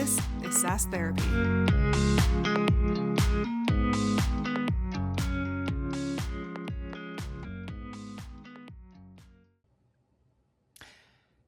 This is SaaS Therapy.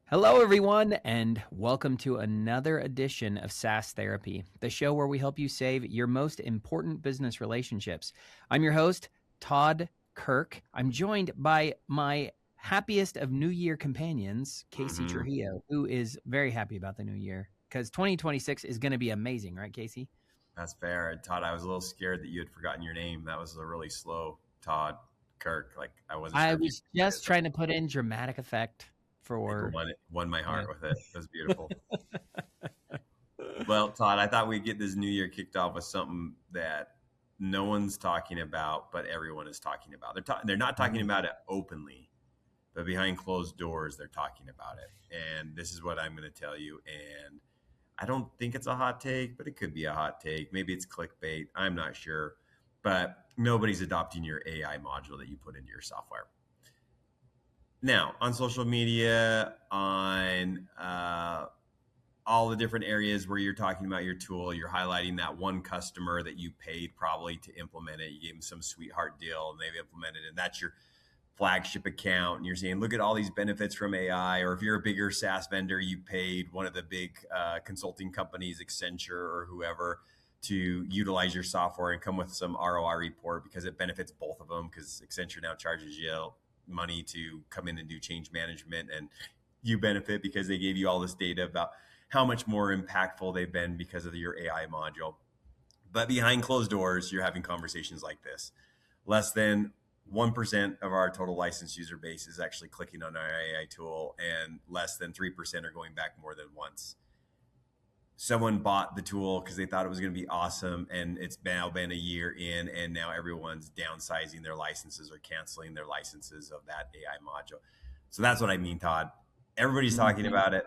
Hello, everyone, and welcome to another edition of SaaS Therapy, the show where we help you save your most important business relationships. I'm your host, Todd Kirk. I'm joined by my happiest of New Year companions, Casey Trujillo, who is very happy about the new year because 2026 is going to be amazing, right, Casey? That's fair. Todd, I was a little scared that you had forgotten your name. That was a really slow Todd Kirk. Like I wasn't sure. I was just trying to put in dramatic effect for won my heart with it. It was beautiful. Well, Todd, I thought we'd get this new year kicked off with something that no one's talking about, but everyone is talking about. They're not talking about it openly, but behind closed doors, they're talking about it. And this is what I'm going to tell you. And I don't think it's a hot take, but it could be a hot take. Maybe it's clickbait. I'm not sure. But nobody's adopting your AI module that you put into your software. Now, on social media, on all the different areas where you're talking about your tool, you're highlighting that one customer that you paid probably to implement it. You gave them some sweetheart deal and they've implemented it. And that's your flagship account. And you're saying, look at all these benefits from AI. Or if you're a bigger SaaS vendor, you paid one of the big consulting companies, Accenture or whoever, to utilize your software and come with some ROI report because it benefits both of them, because Accenture now charges you money to come in and do change management, and you benefit because they gave you all this data about how much more impactful they've been because of your AI module. But behind closed doors, you're having conversations like this. Less than 1% of our total licensed user base is actually clicking on our AI tool, and less than 3% are going back more than once. Someone bought the tool because they thought it was going to be awesome, and it's now been a year in, and now everyone's downsizing their licenses or canceling their licenses of that AI module. So that's what I mean, Todd. Everybody's talking about it,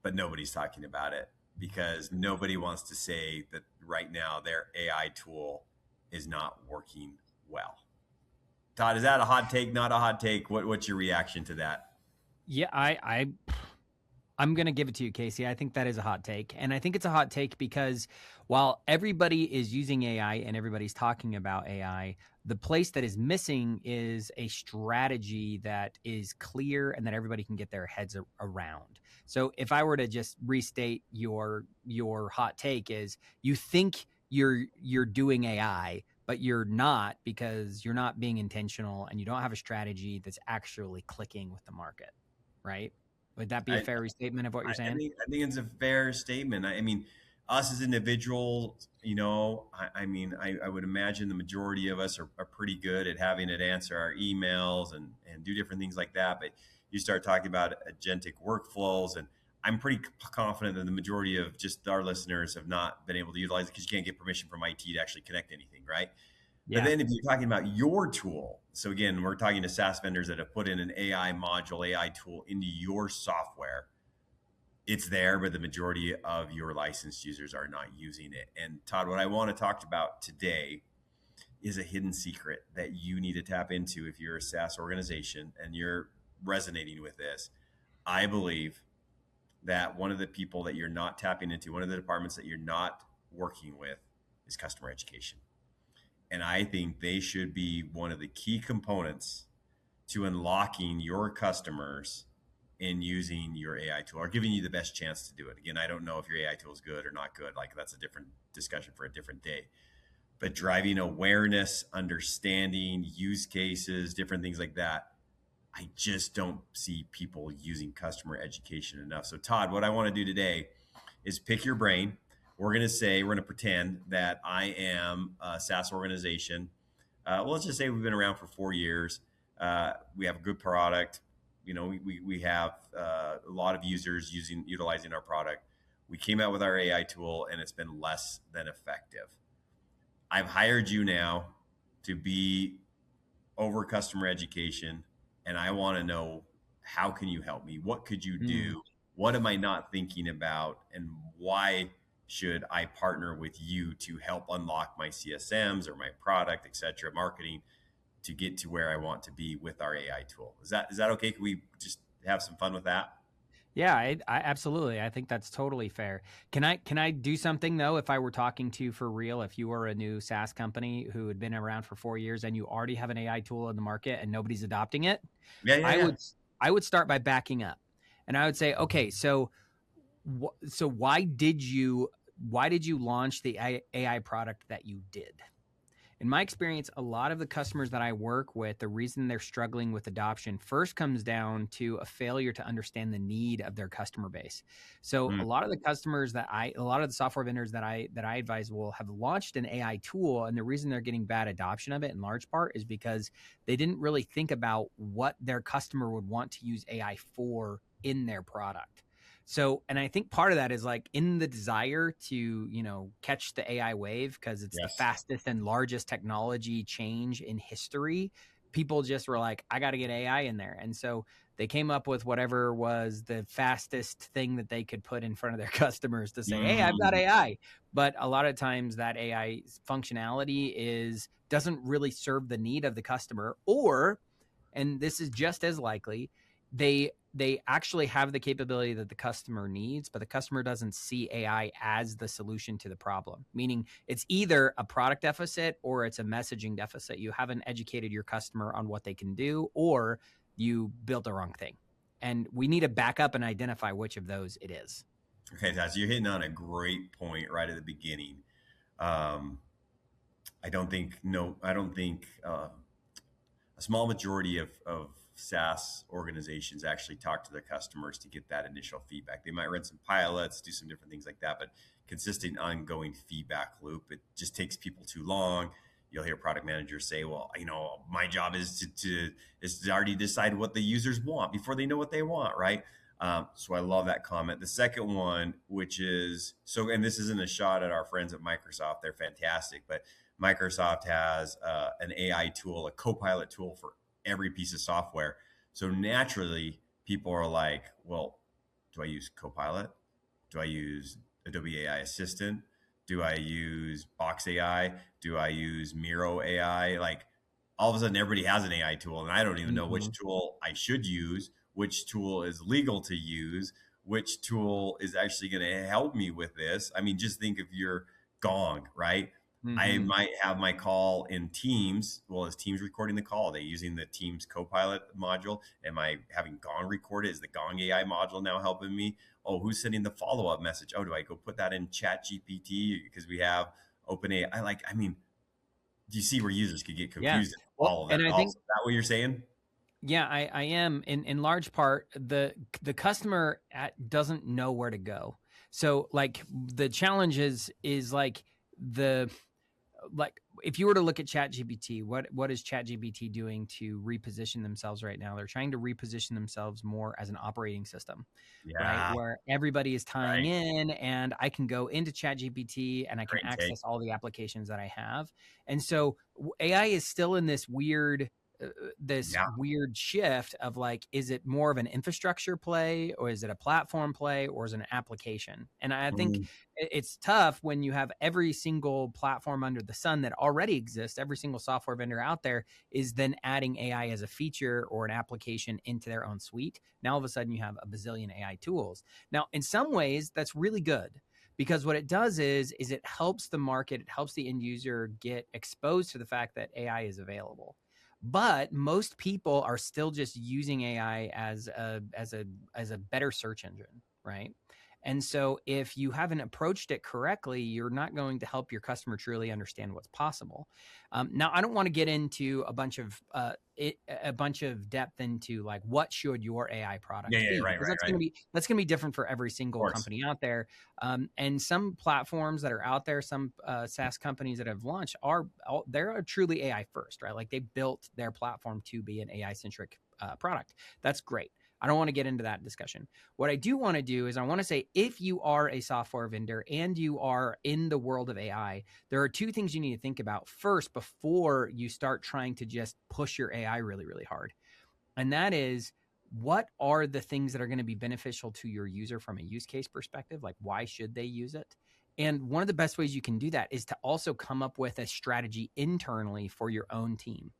but nobody's talking about it because nobody wants to say that right now their AI tool is not working well. Todd, is that a hot take? Not a hot take? What's your reaction to that? Yeah, I'm going to give it to you, Casey. I think that is a hot take. And I think it's a hot take because while everybody is using AI and everybody's talking about AI, the place that is missing is a strategy that is clear and that everybody can get their heads around. So if I were to just restate your hot take is you think you're doing AI, but you're not because you're not being intentional and you don't have a strategy that's actually clicking with the market, right? Would that be a fair restatement of what you're saying? I think it's a fair statement. I mean, us as individuals, I would imagine the majority of us are pretty good at having it answer our emails and do different things like that. But you start talking about agentic workflows, and I'm pretty confident that the majority of just our listeners have not been able to utilize it because you can't get permission from IT to actually connect anything, right? Yeah. But then if you're talking about your tool, so again, we're talking to SaaS vendors that have put in an AI module, AI tool into your software. It's there, but the majority of your licensed users are not using it. And Todd, what I want to talk about today is a hidden secret that you need to tap into if you're a SaaS organization and you're resonating with this. I believe that one of the people that you're not tapping into, one of the departments that you're not working with is customer education. And I think they should be one of the key components to unlocking your customers in using your AI tool or giving you the best chance to do it. Again, I don't know if your AI tool is good or not good. Like that's a different discussion for a different day. But driving awareness, understanding use cases, different things like that, I just don't see people using customer education enough. So Todd, what I want to do today is pick your brain. We're going to pretend that I am a SaaS organization. Let's just say we've been around for 4 years. We have a good product. We have a lot of users utilizing our product. We came out with our AI tool and it's been less than effective. I've hired you now to be over customer education, and I want to know, how can you help me? What could you do? What am I not thinking about? And why should I partner with you to help unlock my CSMs or my product, et cetera, marketing to get to where I want to be with our AI tool? Is that okay? Can we just have some fun with that? Yeah, I absolutely. I think that's totally fair. Can I do something though? If I were talking to you for real, if you were a new SaaS company who had been around for 4 years and you already have an AI tool in the market and nobody's adopting it, Yeah, yeah, I yeah. would I would start by backing up, and I would say, okay, so so why did you launch the AI product that you did? In my experience, a lot of the customers that I work with, the reason they're struggling with adoption first comes down to a failure to understand the need of their customer base. So Mm, a lot of the customers a lot of the software vendors that I advise will have launched an AI tool, and the reason they're getting bad adoption of it in large part is because they didn't really think about what their customer would want to use AI for in their product. So, and I think part of that is like in the desire to, catch the AI wave because it's the yes. fastest and largest technology change in history. People just were like, I got to get AI in there. And so they came up with whatever was the fastest thing that they could put in front of their customers to say, hey, I've got Mm, AI. But a lot of times that AI functionality doesn't really serve the need of the customer, or, and this is just as likely, they actually have the capability that the customer needs, but the customer doesn't see AI as the solution to the problem. Meaning it's either a product deficit or it's a messaging deficit. You haven't educated your customer on what they can do, or you built the wrong thing. And we need to back up and identify which of those it is. okay, Taz, you're hitting on a great point right at the beginning. Um, I don't think a small majority of SaaS organizations actually talk to their customers to get that initial feedback. They might run some pilots, do some different things like that, but consistent, ongoing feedback loop. It just takes people too long. You'll hear product managers say, "Well, my job is to already decide what the users want before they know what they want." Right. So I love that comment. The second one, which is so, and this isn't a shot at our friends at Microsoft. They're fantastic, but Microsoft has an AI tool, a Copilot tool for every piece of software. So naturally, people are like, well, do I use Copilot? Do I use Adobe AI Assistant? Do I use Box AI? Do I use Miro AI? Like all of a sudden, everybody has an AI tool, and I don't even know which Mm-hmm. tool I should use, which tool is legal to use, which tool is actually going to help me with this. I mean, just think of your Gong, right? I Mm-hmm. might have my call in Teams. Well, is Teams recording the call? Are they using the Teams Copilot module? Am I having Gong record it? Is the Gong AI module now helping me? Oh, who's sending the follow up message? Oh, do I go put that in Chat GPT because we have OpenAI? I mean, do you see where users could get Yeah. confused in Well, all of that? and I think Also, is that what you're saying? yeah, I am in large part the customer doesn't know where to go. So like the challenge is like the like if you were to look at ChatGPT, what is ChatGPT doing to reposition themselves right now? They're trying to reposition themselves more as an operating system, right? Yeah, Where everybody is tying right. in and I can go into ChatGPT and I can Great take. access all the applications that I have. And so AI is still in this Yeah. weird shift of like, is it more of an infrastructure play or is it a platform play or is it an application? And I think Mm, it's tough when you have every single platform under the sun that already exists, every single software vendor out there is then adding AI as a feature or an application into their own suite. Now all of a sudden you have a bazillion AI tools. Now, in some ways, that's really good because what it does is it helps the market, it helps the end user get exposed to the fact that AI is available. But most people are still just using AI as a better search engine, right? And so if you haven't approached it correctly, you're not going to help your customer truly understand what's possible. Now, I don't want to get into a bunch of depth into like what should your AI yeah, product yeah, be, right, because right, right. Of that's gonna be different for every single course. company out there. And some platforms that are out there, some SaaS companies that have launched they're truly AI first, right? Like they built their platform to be an AI centric product. That's great. I don't want to get into that discussion. What I do want to do is I want to say if you are a software vendor and you are in the world of AI, there are two things you need to think about first before you start trying to just push your AI really, really hard. And that is, what are the things that are going to be beneficial to your user from a use case perspective? Like, why should they use it? And one of the best ways you can do that is to also come up with a strategy internally for your own team.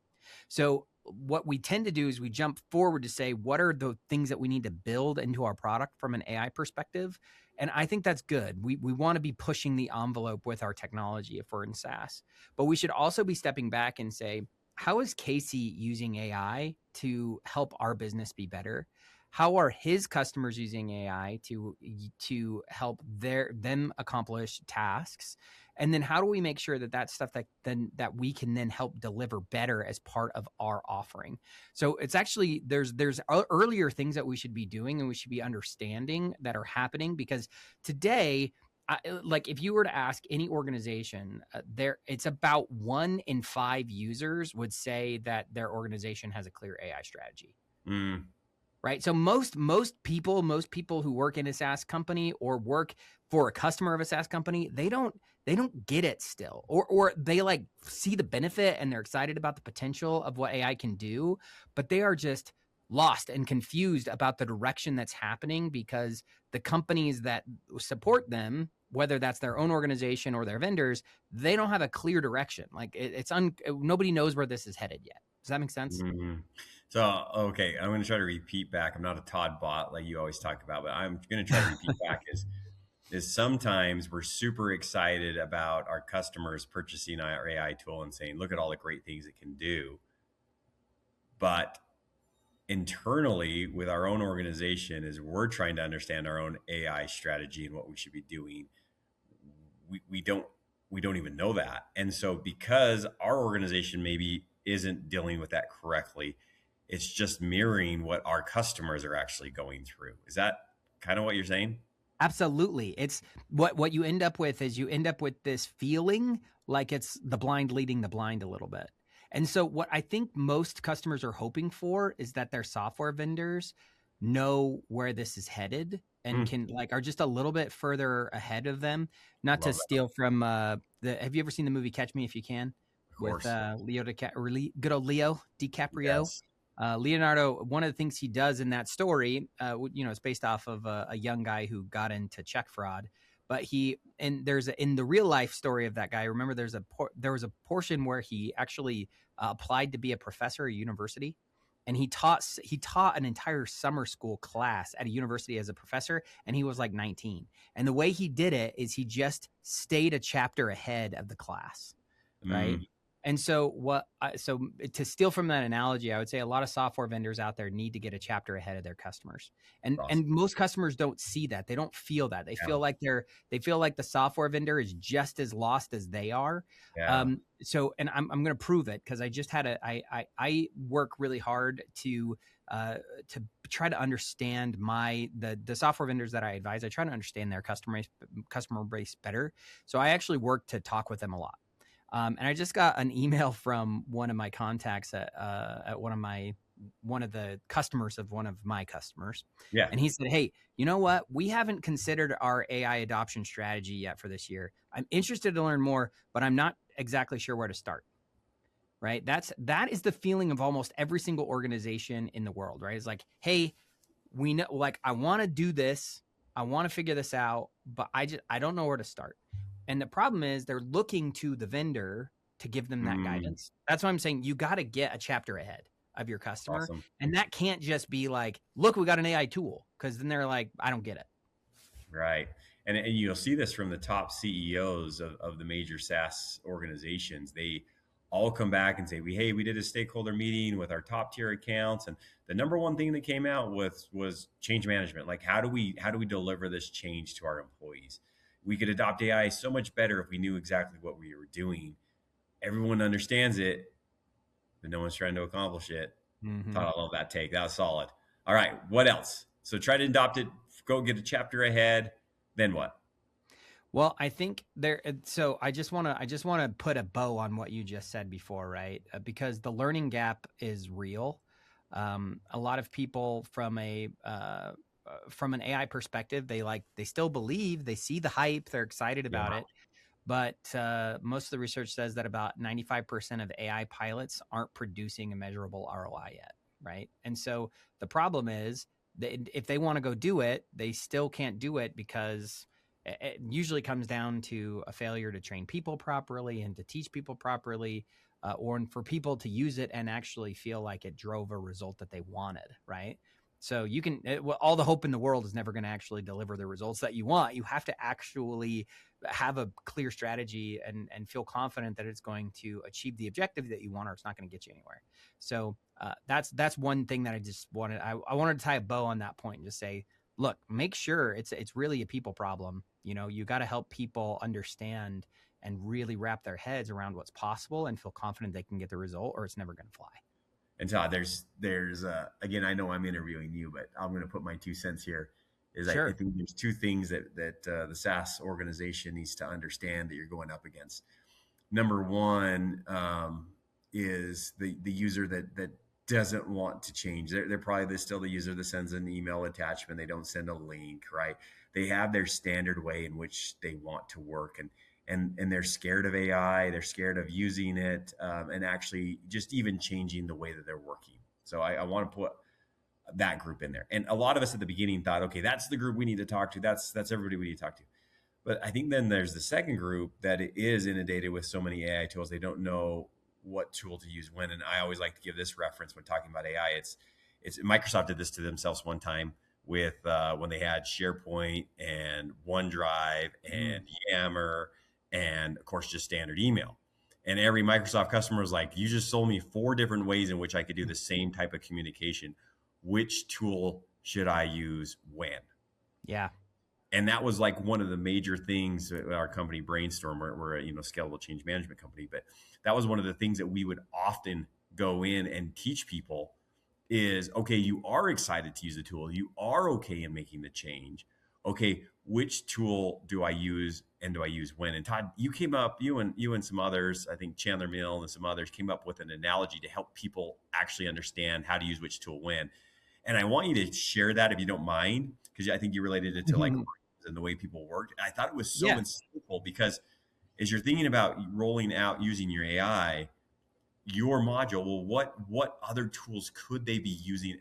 So what we tend to do is we jump forward to say, what are the things that we need to build into our product from an AI perspective? And I think that's good. We want to be pushing the envelope with our technology if we're in SaaS, but we should also be stepping back and say, how is Casey using AI to help our business be better? How are his customers using AI to help them accomplish tasks? And then how do we make sure that that stuff that we can then help deliver better as part of our offering? So it's actually there's earlier things that we should be doing and we should be understanding that are happening, because today, like if you were to ask any organization, it's about 1 in 5 users would say that their organization has a clear AI strategy. Right. So most people who work in a SaaS company or work for a customer of a SaaS company, they don't get it still, or they like see the benefit and they're excited about the potential of what AI can do, but they are just lost and confused about the direction that's happening, because the companies that support them, whether that's their own organization or their vendors, they don't have a clear direction. Like nobody knows where this is headed yet. Does that make sense? Mm-hmm. So, okay, I'm going to try to repeat back. I'm not a Todd bot like you always talk about, but I'm going to try to repeat back is sometimes we're super excited about our customers purchasing our AI tool and saying, look at all the great things it can do. But internally with our own organization, as we're trying to understand our own AI strategy and what we should be doing, we don't even know that. And so because our organization maybe isn't dealing with that correctly, it's just mirroring what our customers are actually going through. Is that kind of what you're saying? Absolutely. It's what you end up with is you end up with this feeling like it's the blind leading the blind a little bit. And so what I think most customers are hoping for is that their software vendors know where this is headed and are just a little bit further ahead of them. Not to steal from have you ever seen the movie Catch Me If You Can? Of course. With good old Leo DiCaprio? Yes. Leonardo, one of the things he does in that story, it's based off of a young guy who got into check fraud. But in the real life story of that guy, remember there was a portion where he actually applied to be a professor at a university, and he taught an entire summer school class at a university as a professor, and he was like 19. And the way he did it is he just stayed a chapter ahead of the class, right? And so so to steal from that analogy, I would say a lot of software vendors out there need to get a chapter ahead of their customers. And most customers don't see that. They don't feel that. They feel like the software vendor is just as lost as they are. Yeah. And I'm going to prove it, because I just had I work really hard to try to understand the software vendors that I advise. I try to understand their customer base better. So I actually work to talk with them a lot. And I just got an email from one of my contacts at one of the customers of one of my customers. Yeah. And he said, hey, you know what? We haven't considered our AI adoption strategy yet for this year. I'm interested to learn more, but I'm not exactly sure where to start. Right? That is the feeling of almost every single organization in the world, right? It's like, hey, we know, like, I want to do this. I want to figure this out, but I don't know where to start. And the problem is they're looking to the vendor to give them that guidance. That's why I'm saying you got to get a chapter ahead of your customer. Awesome. And that can't just be like, look, we got an AI tool, because then they're like, I don't get it. Right. And you'll see this from the top CEOs of the major SaaS organizations. They all come back and say, we did a stakeholder meeting with our top tier accounts. And the number one thing that came out was change management. Like, how do we deliver this change to our employees? We could adopt AI so much better if we knew exactly what we were doing. Everyone understands it, but no one's trying to accomplish it. Thought I love that take. That was solid. All right. What else? So try to adopt it, go get a chapter ahead. Then what? Well, I think so I just want to put a bow on what you just said before, right? Because the learning gap is real. A lot of people from an AI perspective, they still believe, they see the hype, they're excited about it. But most of the research says that about 95% of AI pilots aren't producing a measurable ROI yet, right? And so the problem is that if they want to go do it, they still can't do it, because it usually comes down to a failure to train people properly and to teach people properly. or for people to use it and actually feel like it drove a result that they wanted, right? So you can, all the hope in the world is never going to actually deliver the results that you want. You have to actually have a clear strategy and feel confident that it's going to achieve the objective that you want, or it's not going to get you anywhere. So that's one thing that I just wanted. I wanted to tie a bow on that point and just say, look, make sure it's really a people problem. You got to help people understand and really wrap their heads around what's possible and feel confident they can get the result, or it's never going to fly. And Todd, there's again, I know I'm interviewing you, but I'm going to put my 2 cents here. Sure. I think there's 2 things that the SaaS organization needs to understand that you're going up against. Number one is the user that doesn't want to change. They're probably still the user that sends an email attachment. They don't send a link, right? They have their standard way in which they want to work, and they're scared of AI. They're scared of using it, and actually just even changing the way that they're working. So I want to put that group in there. And a lot of us at the beginning thought, okay, that's the group we need to talk to. That's everybody we need to talk to. But I think then there's the second group that is inundated with so many AI tools. They don't know what tool to use when. And I always like to give this reference when talking about AI. It's Microsoft did this to themselves one time with when they had SharePoint and OneDrive and Yammer and of course just standard email. And every Microsoft customer was like, you just sold me 4 different ways in which I could do the same type of communication. Which tool should I use when? Yeah. And that was like one of the major things that our company Brainstorm, we're a scalable change management company, but that was one of the things that we would often go in and teach people is, okay, you are excited to use the tool. You are okay in making the change. Okay, which tool do I use and do I use when? And Todd, you came up, you and some others, I think Chandler Mill and some others came up with an analogy to help people actually understand how to use which tool when. And I want you to share that if you don't mind, because I think you related it to like and the way people work. I thought it was so insightful because as you're thinking about rolling out using your AI, your module, well, what other tools could they be using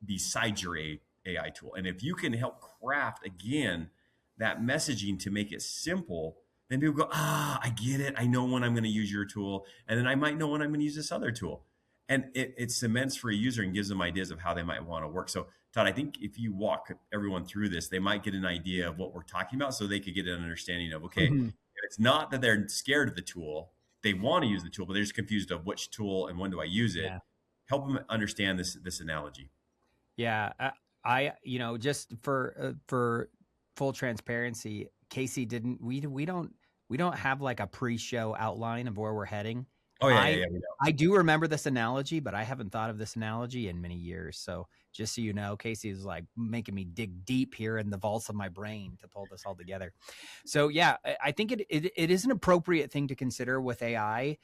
besides your AI tool? And if you can help craft again that messaging to make it simple, then people go, I get it. I know when I'm going to use your tool, and then I might know when I'm going to use this other tool. And it cements for a user and gives them ideas of how they might want to work. So Todd, I think if you walk everyone through this, they might get an idea of what we're talking about, so they could get an understanding of, okay, it's not that they're scared of the tool. They want to use the tool, but they're just confused of which tool and when do I use it. Help them understand this analogy. Yeah. I just for full transparency, Casey we don't have like a pre-show outline of where we're heading. Oh yeah, I do remember this analogy, but I haven't thought of this analogy in many years. So just so you know, Casey is like making me dig deep here in the vaults of my brain to pull this all together. So yeah, I think it is an appropriate thing to consider with AI.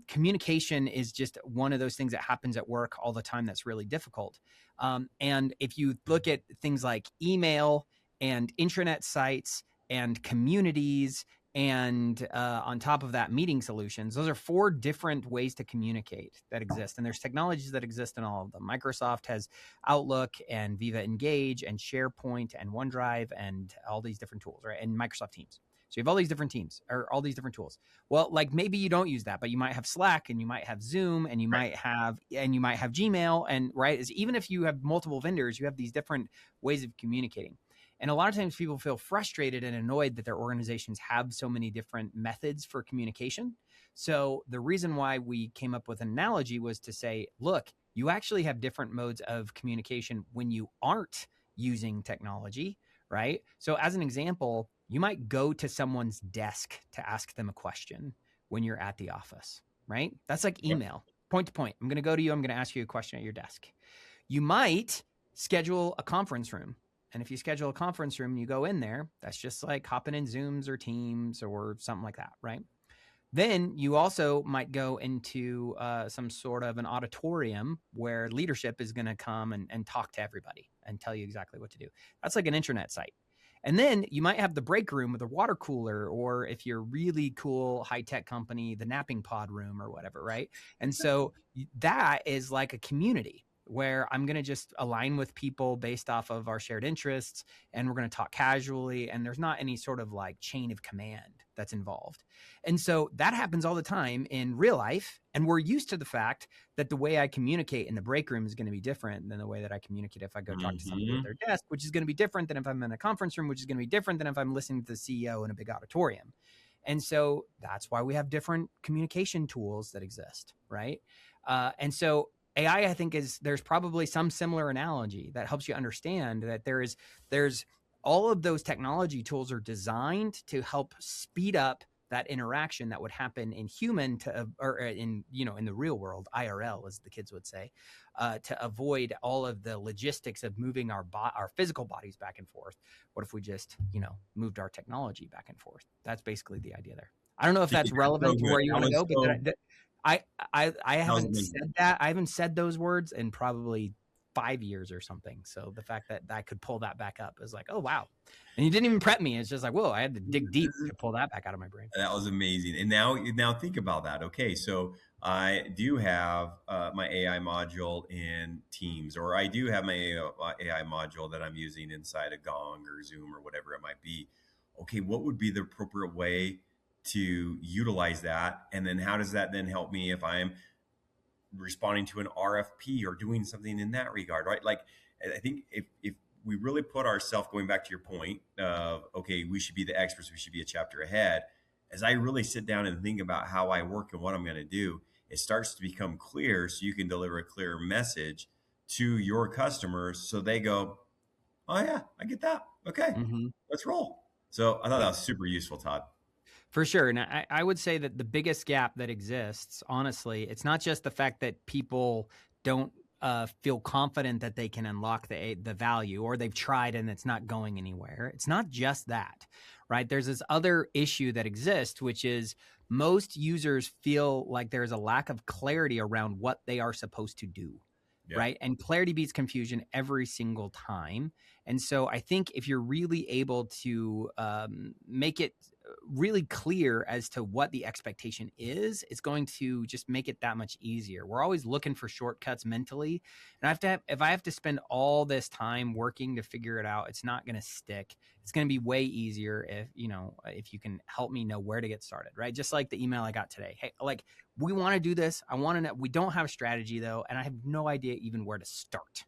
Communication is just one of those things that happens at work all the time that's really difficult. And if you look at things like email and intranet sites and communities, and on top of that, meeting solutions, those are 4 different ways to communicate that exist. And there's technologies that exist in all of them. Microsoft has Outlook and Viva Engage and SharePoint and OneDrive and all these different tools, right? And Microsoft Teams. So you have all these different teams or all these different tools. Well, like maybe you don't use that, but you might have Slack and you might have Zoom and you might have Gmail, and right, is even if you have multiple vendors, you have these different ways of communicating. And a lot of times people feel frustrated and annoyed that their organizations have so many different methods for communication. So the reason why we came up with an analogy was to say, look, you actually have different modes of communication when you aren't using technology, right? So as an example, you might go to someone's desk to ask them a question when you're at the office, right? That's like email, point to point. I'm going to go to you. I'm going to ask you a question at your desk. You might schedule a conference room. And if you schedule a conference room and you go in there, that's just like hopping in Zooms or Teams or something like that, right? Then you also might go into some sort of an auditorium where leadership is going to come and talk to everybody and tell you exactly what to do. That's like an intranet site. And then you might have the break room with a water cooler, or if you're really cool, high-tech company, the napping pod room or whatever, right? And so that is like a community where I'm going to just align with people based off of our shared interests, and we're going to talk casually, and there's not any sort of like chain of command that's involved. And so that happens all the time in real life. And we're used to the fact that the way I communicate in the break room is going to be different than the way that I communicate if I go talk to somebody at their desk, which is going to be different than if I'm in a conference room, which is going to be different than if I'm listening to the CEO in a big auditorium. And so that's why we have different communication tools that exist, right? And so AI, I think, there's probably some similar analogy that helps you understand that there's all of those technology tools are designed to help speed up that interaction that would happen in human or in the real world, IRL, as the kids would say, to avoid all of the logistics of moving our physical bodies back and forth. What if we just moved our technology back and forth? That's basically the idea there. I don't know if that's relevant to where you want to go, but I haven't said that. I haven't said those words in probably 5 years or something. So the fact that I could pull that back up is like, oh, wow. And you didn't even prep me. It's just like, whoa, I had to dig deep to pull that back out of my brain. That was amazing. And now think about that. Okay, so I do have my AI module in Teams, or I do have my AI module that I'm using inside of Gong or Zoom or whatever it might be. Okay, what would be the appropriate way to utilize that? And then how does that then help me if I'm responding to an RFP or doing something in that regard, right? Like, I think if we really put ourselves, going back to your point of, okay, we should be the experts, we should be a chapter ahead. As I really sit down and think about how I work and what I'm going to do, it starts to become clear, so you can deliver a clear message to your customers so they go, oh yeah, I get that. Okay, let's roll. So I thought that was super useful, Todd. For sure. And I would say that the biggest gap that exists, honestly, it's not just the fact that people don't feel confident that they can unlock the value, or they've tried and it's not going anywhere. It's not just that, right? There's this other issue that exists, which is most users feel like there's a lack of clarity around what they are supposed to do. Yeah. Right. And clarity beats confusion every single time. And so I think if you're really able to make it really clear as to what the expectation is, it's going to just make it that much easier. We're always looking for shortcuts mentally. And if I have to spend all this time working to figure it out, it's not going to stick. It's going to be way easier if you can help me know where to get started, right? Just like the email I got today. Hey, like, we want to do this. I want to know. We don't have a strategy though, and I have no idea even where to start.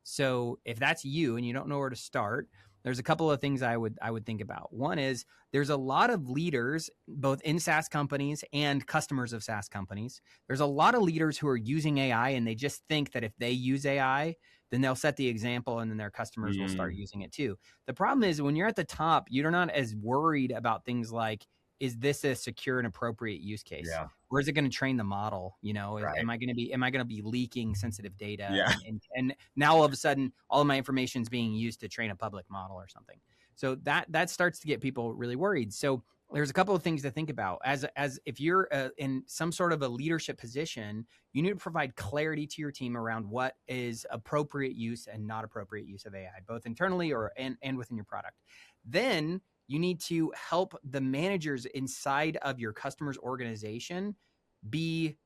So if that's you and you don't know where to start, there's a couple of things I would think about. One is there's a lot of leaders, both in SaaS companies and customers of SaaS companies. There's a lot of leaders who are using AI, and they just think that if they use AI, then they'll set the example and then their customers will start using it too. The problem is when you're at the top, you're not as worried about things like, is this a secure and appropriate use case? Yeah. Or is it going to train the model? Right. Am I going to be leaking sensitive data? Yeah. And now all of a sudden, all of my information is being used to train a public model or something. So that starts to get people really worried. So there's a couple of things to think about. As if you're in some sort of a leadership position, you need to provide clarity to your team around what is appropriate use and not appropriate use of AI, both internally and within your product. Then you need to help the managers inside of your customer's organization be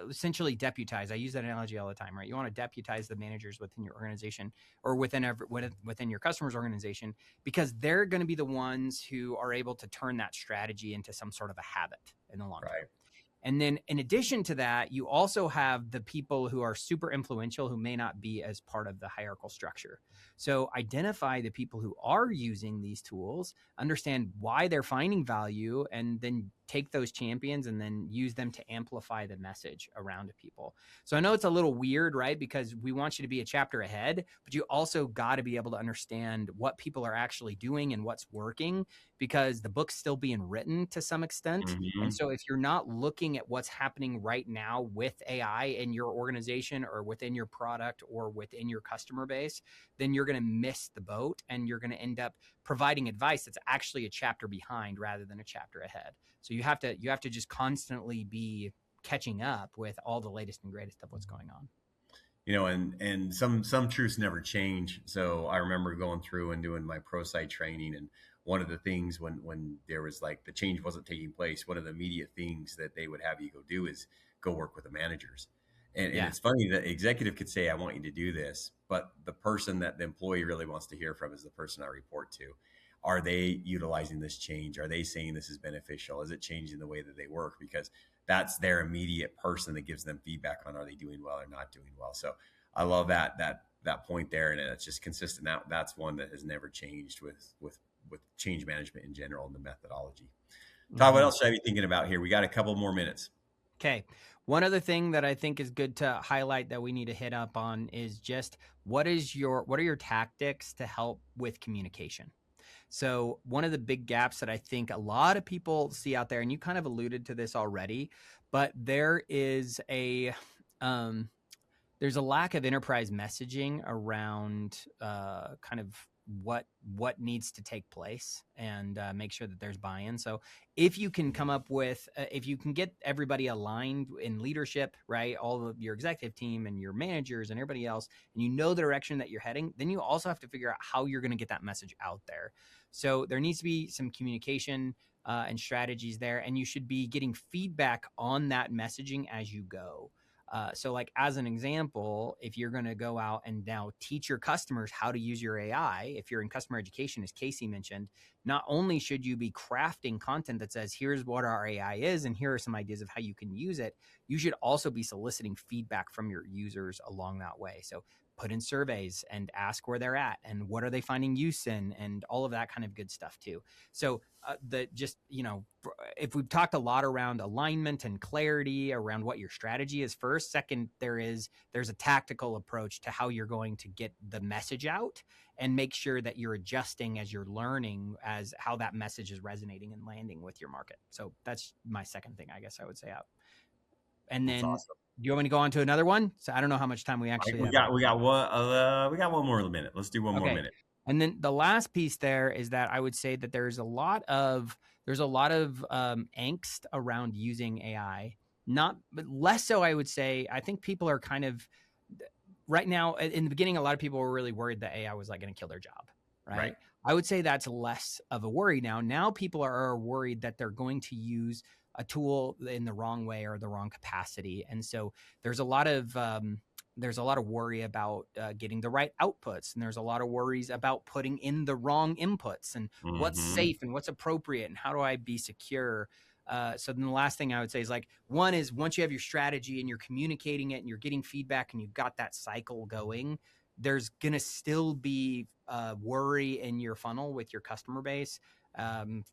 essentially deputized. I use that analogy all the time, right? You want to deputize the managers within your organization or within your customer's organization, because they're going to be the ones who are able to turn that strategy into some sort of a habit in the long term. And then in addition to that, you also have the people who are super influential who may not be as part of the hierarchical structure. So identify the people who are using these tools, understand why they're finding value, and then take those champions and then use them to amplify the message around to people. So I know it's a little weird, right? Because we want you to be a chapter ahead, but you also got to be able to understand what people are actually doing and what's working, because the book's still being written to some extent. And so if you're not looking at what's happening right now with AI in your organization or within your product or within your customer base, then you're going to miss the boat and you're going to end up providing advice that's actually a chapter behind rather than a chapter ahead. So you have to just constantly be catching up with all the latest and greatest of what's going on. And some truths never change. So I remember going through and doing my pro site training, and one of the things when there was like the change wasn't taking place, one of the immediate things that they would have you go do is go work with the managers. And it's funny that executive could say, I want you to do this, but the person that the employee really wants to hear from is the person I report to. are they utilizing this change? Are they saying this is beneficial? Is it changing the way that they work? Because that's their immediate person that gives them feedback on, are they doing well or not doing well? So I love that point there, and it's just consistent. That's one that has never changed with change management in general and the methodology. Todd, what else should I be thinking about here? We got a couple more minutes. Okay. One other thing that I think is good to highlight that we need to hit up on is just what are your tactics to help with communication? So one of the big gaps that I think a lot of people see out there, and you kind of alluded to this already, but there's a lack of enterprise messaging around kind of what needs to take place, and make sure that there's buy-in. So if you can come up with, if you can get everybody aligned in leadership, right, all of your executive team and your managers and everybody else, and you know the direction that you're heading, then you also have to figure out how you're going to get that message out there. So there needs to be some communication and strategies there, and you should be getting feedback on that messaging as you go. So like as an example, if you're going to go out and now teach your customers how to use your AI, if you're in customer education, as Casey mentioned, not only should you be crafting content that says, here's what our AI is, and here are some ideas of how you can use it, you should also be soliciting feedback from your users along that way. So put in surveys and ask where they're at and what are they finding use in, and all of that kind of good stuff too. So if we've talked a lot around alignment and clarity around what your strategy is first, second, there's a tactical approach to how you're going to get the message out and make sure that you're adjusting as you're learning as how that message is resonating and landing with your market. So that's my second thing, I guess I would say out. And then Awesome. do you want me to go on to another one? So I don't know how much time we actually have. We got one more minute. Let's do one more minute. And then the last piece there is that I would say that there's a lot of angst around using AI. But less so, I would say. I think people are kind of right now. In the beginning, a lot of people were really worried that AI was like going to kill their job. Right. I would say that's less of a worry now. Now people are worried that they're going to use a tool in the wrong way or the wrong capacity, and so there's a lot of worry about getting the right outputs, and there's a lot of worries about putting in the wrong inputs, and what's safe and what's appropriate, and how do I be secure. So then the last thing I would say is one is once you have your strategy and you're communicating it and you're getting feedback and you've got that cycle going, there's going to still be worry in your funnel with your customer base,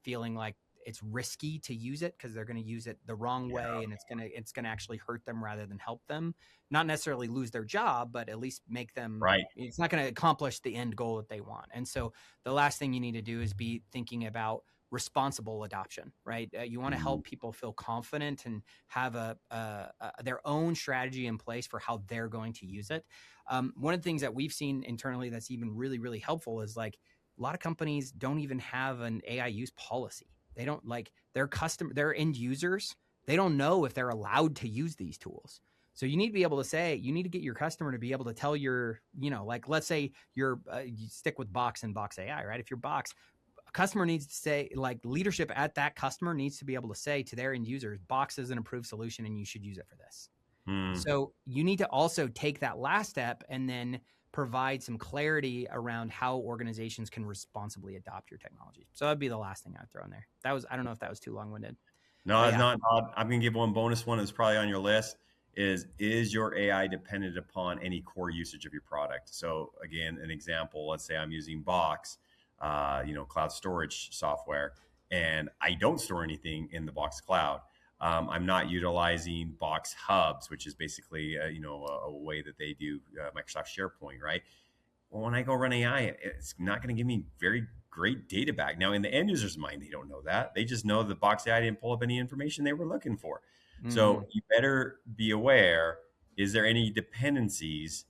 feeling like it's risky to use it because they're going to use it the wrong way, and it's going to actually hurt them rather than help them. Not necessarily lose their job, but at least make them right. It's not going to accomplish the end goal that they want. And so the last thing you need to do is be thinking about responsible adoption, right? You want to help people feel confident and have their own strategy in place for how they're going to use it. One of the things that we've seen internally that's even really, really helpful is a lot of companies don't even have an AI use policy. They don't their end users. They don't know if they're allowed to use these tools. So you need to be able to say, you need to get your customer to be able to tell your, let's say you stick with Box and Box AI, right? If you're Box, a customer needs to say, leadership at that customer needs to be able to say to their end users, Box is an approved solution and you should use it for this. So you need to also take that last step and then provide some clarity around how organizations can responsibly adopt your technology. So that'd be the last thing I'd throw in there. I don't know if that was too long-winded. No, it's not. I'm going to give one bonus one that's probably on your list is your AI dependent upon any core usage of your product? So again, an example, let's say I'm using Box, cloud storage software, and I don't store anything in the Box cloud. I'm not utilizing Box Hubs, which is basically a way that they do Microsoft SharePoint, right? Well, when I go run AI, it's not going to give me very great data back. Now, in the end user's mind, they don't know that. They just know the Box AI didn't pull up any information they were looking for. So you better be aware, is there any dependencies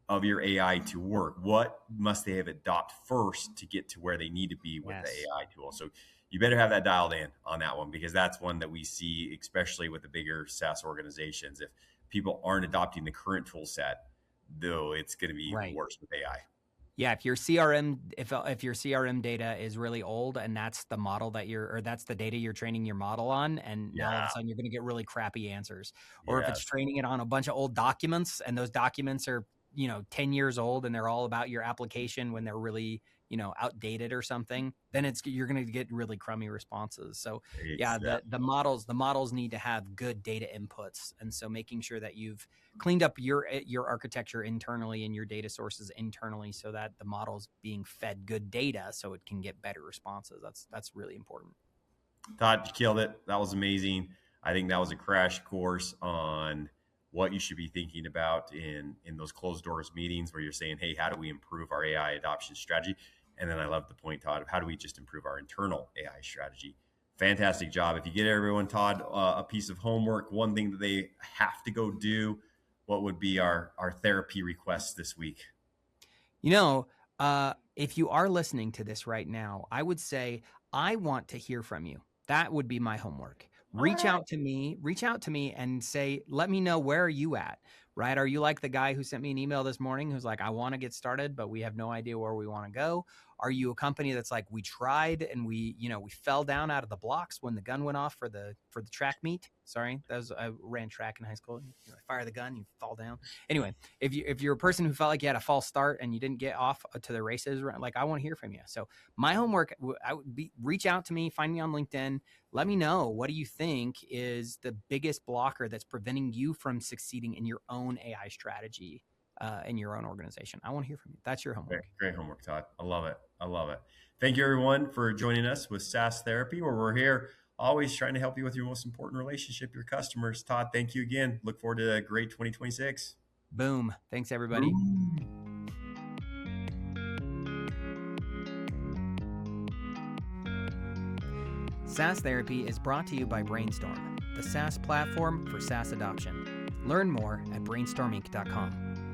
of your AI to work? What must they have adopted first to get to where they need to be with the AI tool? So you better have that dialed in on that one, because that's one that we see, especially with the bigger SaaS organizations. If people aren't adopting the current tool set, though, it's going to be even worse with AI. Yeah, if your CRM data is really old and that's the model that's the data you're training your model on, and all of a sudden you're going to get really crappy answers. Or if it's training it on a bunch of old documents and those documents are 10 years old and they're all about your application when they're really outdated or something, then you're going to get really crummy responses. So yeah, Exactly. the models need to have good data inputs. And so making sure that you've cleaned up your architecture internally and your data sources internally so that the model's being fed good data so it can get better responses. That's really important. Todd, you killed it. That was amazing. I think that was a crash course on what you should be thinking about in those closed doors meetings where you're saying, hey, how do we improve our AI adoption strategy? And then I love the point, Todd, of how do we just improve our internal AI strategy? Fantastic job. If you get everyone, Todd, a piece of homework, one thing that they have to go do, what would be our therapy requests this week? If you are listening to this right now, I would say, I want to hear from you. That would be my homework. Reach out to me and say, let me know, where are you at, right? Are you like the guy who sent me an email this morning who's like, I want to get started, but we have no idea where we want to go? Are you a company that's like, we tried and we fell down out of the blocks when the gun went off for the track meet? Sorry, I ran track in high school. You fire the gun, you fall down. Anyway, if you're a person who felt like you had a false start and you didn't get off to the races, like, I want to hear from you. So my homework, I would be, reach out to me, find me on LinkedIn. Let me know, what do you think is the biggest blocker that's preventing you from succeeding in your own AI strategy in your own organization? I want to hear from you. That's your homework. Great homework, Todd. I love it. I love it. Thank you, everyone, for joining us with SaaS Therapy, where we're here always trying to help you with your most important relationship, your customers. Todd, thank you again. Look forward to a great 2026. Boom. Thanks, everybody. Boom. SaaS Therapy is brought to you by Brainstorm, the SaaS platform for SaaS adoption. Learn more at brainstorminc.com.